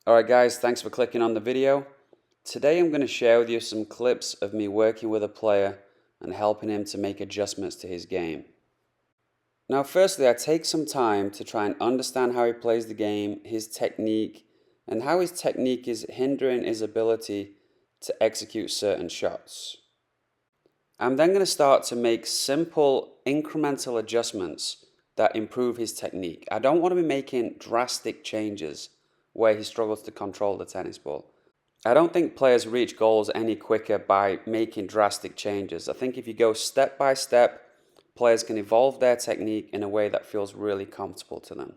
Alright guys, thanks for clicking on the video. Today I'm going to share with you some clips of me working with a player and helping him to make adjustments to his game. Now firstly, I take some time to try and understand how he plays the game, his technique, and how his technique is hindering his ability to execute certain shots. I'm then going to start to make simple incremental adjustments that improve his technique. I don't want to be making drastic changes where he struggles to control the tennis ball. I don't think players reach goals any quicker by making drastic changes. I think if you go step by step, players can evolve their technique in a way that feels really comfortable to them.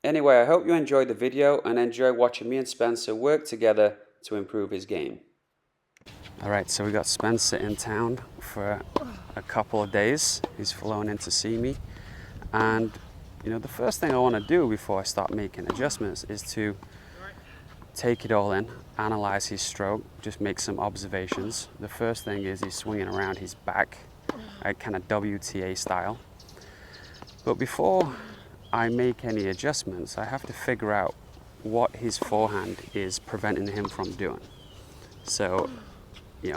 Anyway, I hope you enjoyed the video and enjoy watching me and Spencer work together to improve his game. Alright, so we got Spencer in town for a couple of days. He's flown in to see me. And the first thing I want to do before I start making adjustments is to take it all in, analyze his stroke, just make some observations. The first thing is he's swinging around his back, kind of WTA style. But before I make any adjustments, I have to figure out what his forehand is preventing him from doing. So,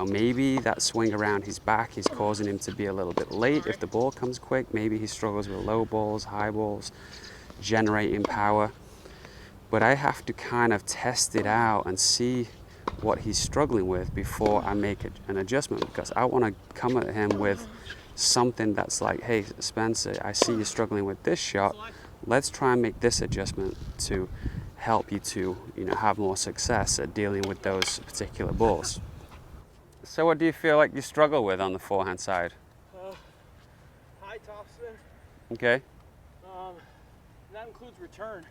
maybe that swing around his back is causing him to be a little bit late if the ball comes quick. Maybe he struggles with low balls, high balls, generating power. But I have to kind of test it out and see what he's struggling with before I make an adjustment, because I want to come at him with something that's like, hey, Spencer, I see you struggling with this shot. Let's try and make this adjustment to help you to have more success at dealing with those particular balls. So what do you feel like you struggle with on the forehand side? High topspin. Okay. That includes return.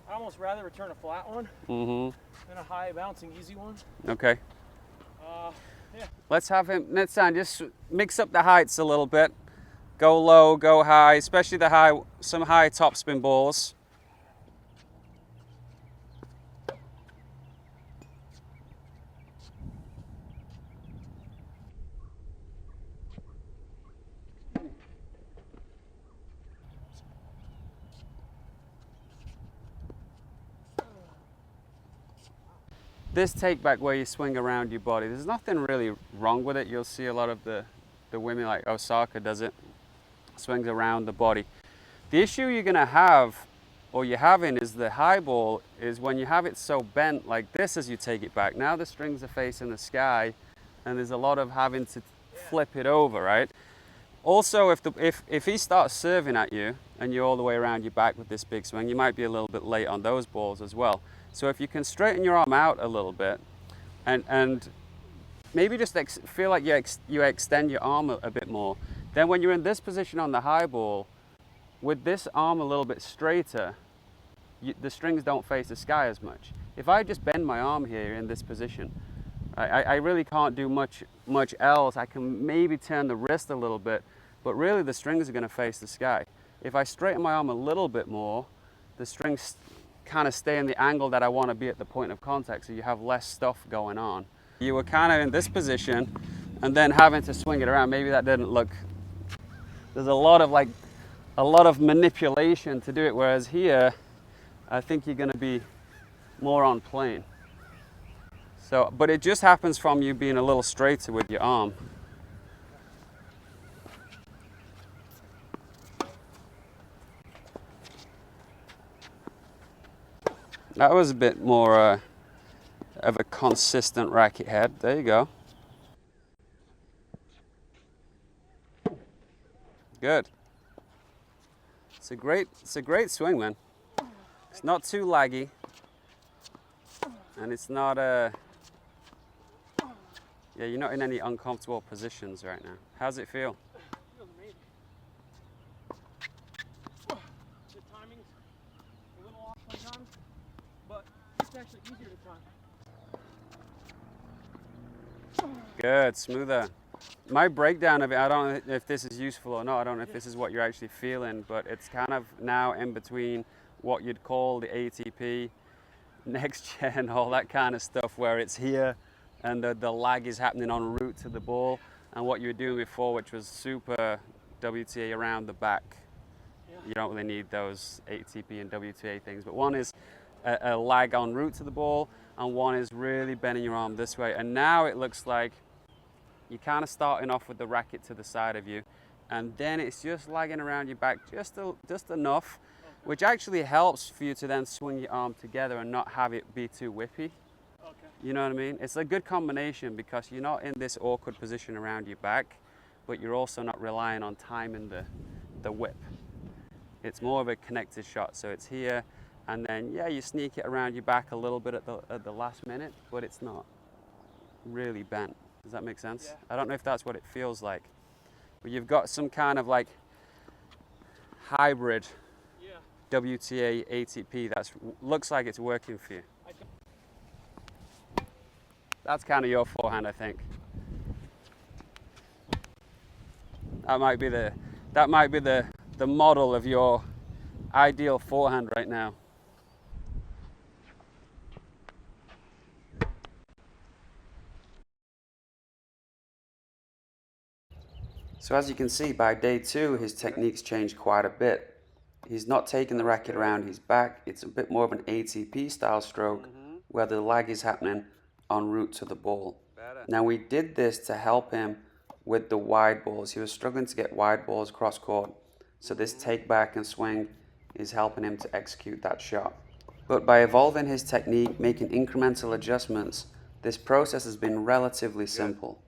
I almost rather return a flat one than a high bouncing easy one. Okay. Yeah. Let's have him, Netsan, just mix up the heights a little bit. Go low, go high, especially some high topspin balls. This take back where you swing around your body, there's nothing really wrong with it. You'll see a lot of the women, like Osaka does it, swings around the body. The issue you're gonna have, or you're having, is the high ball is when you have it so bent like this as you take it back. Now the strings are facing the sky and there's a lot of having to flip it over, right? Also, if he starts serving at you and you're all the way around your back with this big swing, you might be a little bit late on those balls as well. So if you can straighten your arm out a little bit and maybe just feel like you extend your arm a bit more, then when you're in this position on the high ball, with this arm a little bit straighter, the strings don't face the sky as much. If I just bend my arm here in this position, I really can't do much else. I can maybe turn the wrist a little bit, but really the strings are going to face the sky. If I straighten my arm a little bit more, the strings kind of stay in the angle that I want to be at the point of contact, so you have less stuff going on. You were kind of in this position and then having to swing it around. Maybe that didn't look, there's a lot of manipulation to do it, whereas here I think you're going to be more on plane. So, but it just happens from you being a little straighter with your arm. That was a bit more of a consistent racket head. There you go. Good. It's a great swing, man. It's not too laggy, and it's not yeah, you're not in any uncomfortable positions right now. How's it feel? Feels amazing. The timing's a little off sometimes, but it's actually easier to time. Good, smoother. My breakdown of it, I don't know if this is useful or not. I don't know if this is what you're actually feeling, but it's kind of now in between what you'd call the ATP, next gen, all that kind of stuff, where it's here and the lag is happening en route to the ball, and what you were doing before, which was super WTA around the back. You don't really need those ATP and WTA things, but one is a lag en route to the ball, and one is really bending your arm this way. And now it looks like you're kind of starting off with the racket to the side of you, and then it's just lagging around your back just enough, which actually helps for you to then swing your arm together and not have it be too whippy. You know what I mean? It's a good combination because you're not in this awkward position around your back, but you're also not relying on timing the whip. It's more of a connected shot, so it's here, and then yeah, you sneak it around your back a little bit at the last minute, but it's not really bent. Does that make sense? Yeah. I don't know if that's what it feels like, but you've got some kind of like hybrid WTA ATP that looks like it's working for you. That's kind of your forehand, I think. That might be the model of your ideal forehand right now. So as you can see, by day 2, his technique's changed quite a bit. He's not taking the racket around his back. It's a bit more of an ATP style stroke where the lag is happening en route to the ball. Now we did this to help him with the wide balls. He was struggling to get wide balls cross court. So this take back and swing is helping him to execute that shot. But by evolving his technique, making incremental adjustments, this process has been relatively simple.